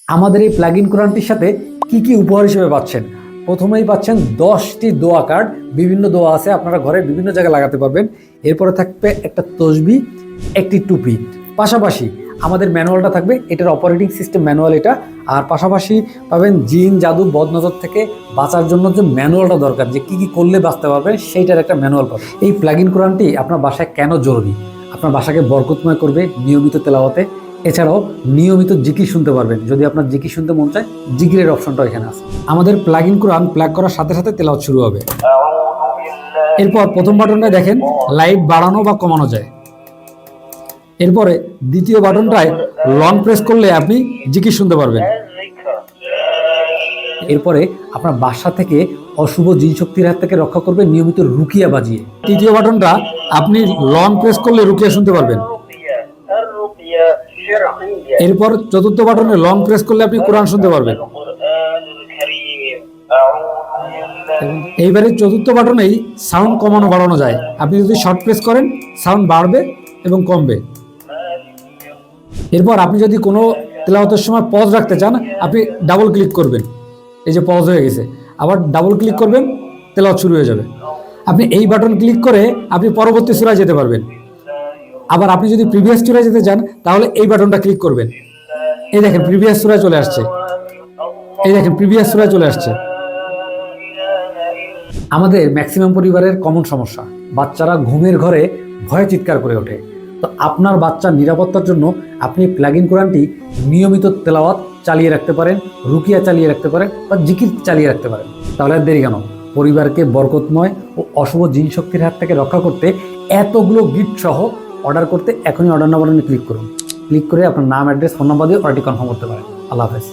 আমাদের এই plug in কোরআনটির সাথে কি কি উপহার হিসেবে পাচ্ছেন? প্রথমেই পাচ্ছেন 10টি দোয়া কার্ড। বিভিন্ন দোয়া আছে, আপনারা ঘরে বিভিন্ন জায়গায় লাগাতে পারবেন। এরপরে থাকবে একটা তসবি, একটি টুপি। পাশাপাশি আমাদের ম্যানুয়ালটা থাকবে, এটার অপারেটিং সিস্টেম ম্যানুয়াল এটা। আর পাশাপাশি পাবেন জিন জাদু বদনজর থেকে বাঁচার জন্য যে ম্যানুয়ালটা দরকার, যে কি কি করলে বাঁচতে পারবেন সেইটার একটা ম্যানুয়াল পাবেন। এই প্লাগ ইন কোরআনটি আপনার বাসায় কেন জরুরি? আপনার বাসাকে বরকতময় করবে নিয়মিত তেলাওয়াতে। এছাড়াও নিয়মিত জিকির শুনতে পারবেন। যদি আপনার জিকির শুনতে মন চায়, জিকিরের অপশনটা এখানে আছে। আমাদের প্লাগ ইন কোরআন প্লাগ করার সাথে সাথে তেলাওয়াত শুরু হবে। এরপর প্রথম বাটনটায় দেখেন লাইট বাড়ানো বা কমানো যায়। এরপরে দ্বিতীয় বাটনটায় লং প্রেস করলে আপনি জিকির শুনতে পারবেন। এরপরে আপনার বাসা থেকে অশুভ জিন শক্তির হাত থেকে রক্ষা করবে নিয়মিত রুকিয়া বাজিয়ে। তৃতীয় বাটনটা আপনি লং প্রেস করলে রুকিয়া শুনতে পারবেন। এরপর চতুর্থ বাটনে লং প্রেস করলে আপনি কোরআন শুনতে পারবেন। এইবারে চতুর্থ বাটনেই সাউন্ড কমানো বাড়ানো যায়। আপনি যদি শর্ট প্রেস করেন সাউন্ড বাড়বে এবং কমবে। এরপর আপনি যদি কোনো তেলাওয়াতের সময় পজ রাখতে চান, আপনি ডাবল ক্লিক করবেন, এই যে পজ হয়ে গেছে, আবার ডাবল ক্লিক করবেন, তেলাওয়াত শুরু হয়ে যাবে। আপনি এই বাটন ক্লিক করে আপনি পরবর্তী সূরায় যেতে পারবেন। আবার আপনি যদি প্রিভিয়াস সূরায় যেতে চান তাহলে এই বাটনটা ক্লিক করবেন। এই দেখেন প্রিভিয়াস সূরায় চলে আসছে, এই দেখেন প্রিভিয়াস সূরায় চলে আসছে। আমাদের ম্যাক্সিমাম পরিবারের কমন সমস্যা, বাচ্চারা ঘুমের ঘরে ভয়ে চিৎকার করে ওঠে। তো আপনার বাচ্চার নিরাপত্তার জন্য আপনি প্লাগ ইন কোরআনটি নিয়মিত তেলাওয়াত চালিয়ে রাখতে পারেন, রুকিয়া চালিয়ে রাখতে পারেন বা জিকির চালিয়ে রাখতে পারেন। তাহলে আর দেরি কেন? পরিবারকে বরকতময় ও অশুভ জিন শক্তির হাত থেকে রক্ষা করতে এতগুলো গিফট সহ অর্ডার করতে এখনই অর্ডার নাম্বারে ক্লিক করুন। ক্লিক করে আপনার নাম, অ্যাড্রেস, ফোন নাম্বার দিয়ে অর্ডারটি কনফার্ম করতে পারেন। আল্লাহ হাফেজ।